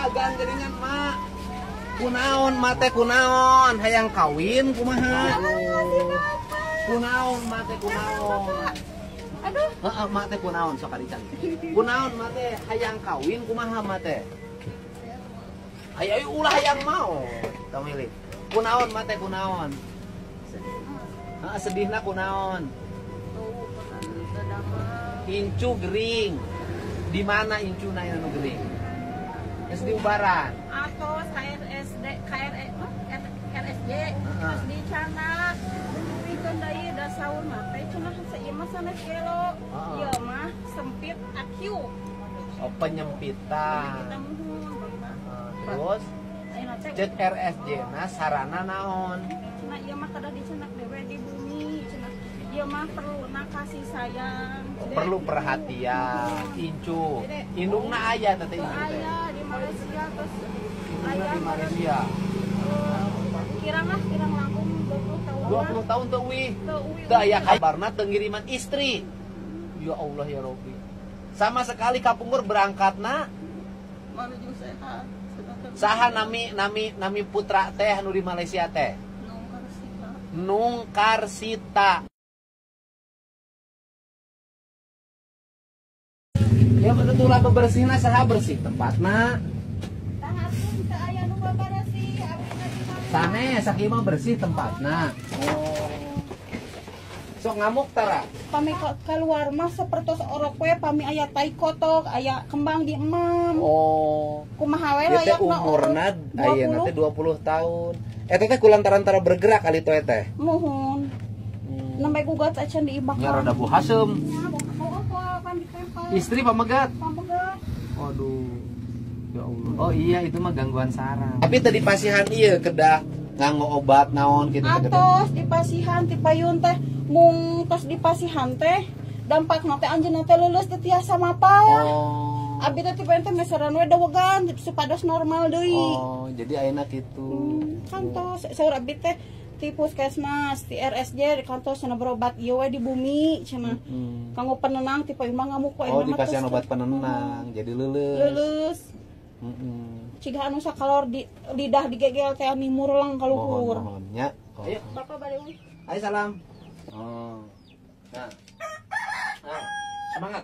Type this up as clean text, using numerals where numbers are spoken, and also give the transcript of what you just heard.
agan geringan mak. Kunaon mate kunaon hayang kawin kumaha. Kunaon mate kunaon. Aduh. Mate kunaon sok adican. Kunaon mate hayang kawin kumaha mate. Ayo ulah hayang mau. Tong milih. Kunaon mate kunaon. Sedihna kunaon. Incu gering. Di mana incuna anu gering? Geus di Ubaran. Atos KRSD RSJ pas di Canak. Pikeun deui da saur mah teh cenah seieu mah sanes kilo. Ieu mah sempit akiu. Oh, penyempitan. Terus cek RSJ na sarana naon? Cenah ieu mah kada dicenak dewe di bumi cenah. Ieu mah perlu kasih sayang. Perlu perhatian. Incu. Indungna aya teh incu teh. Aya di Malaysia terus aya di Malaysia. Kirang langkung 20 tahun. 20 tahun teu wih. Teu aya kabarna teu ngiriman istri. Ya Allah ya Rabbi. Sama sekali kapungkur berangkatna Menuju sehat. saha nami putra teh anu di Malaysia teh? Nungkarsita. Ya betul lah bebersihna saha bersih tempatna. Sanes sakieu mah bersih tempatna. Oh. Sok ngamuk tara. Pami keluar mah sapertos orok we pami aya tai kotok, aya kembang di emam. Oh. Kumaha we layakna umurna ayeuna teh 20 tahun. Eta teh kulantaran tara bergerak kali teh teh. Muhun. Nembe gugat acan diibak. Nya rada bu hasem. Istri pamegat. Pamegat. Waduh. Ya Allah. Oh iya itu mah gangguan saraf. Tapi tadi pasihan ieu kedah nganggo obat naon kitu teh. Atos dipasihan ti payun teh mung tos dipasihan teh dampakna teh anjeunna teh leuleus teh tiasa mapal. Oh. Abi teh tipe teh meseran we dawegan supados normal deui. Oh, jadi ayeuna kitu. Kantos saur abi teh ti puskesmas, ti RSJ kantos cenah berobat ieu we di bumi cenah. Kanggo penenang ti payun mah ngamuk we. Oh, dipasihan obat penenang jadi leuleus. Leuleus. Ciga anu sakalor di lidah digegel teh ani murlang kaluhur. Mohon nya. Ayo, Bapak bade. Ayo salam. Oh. Nah. Semangat.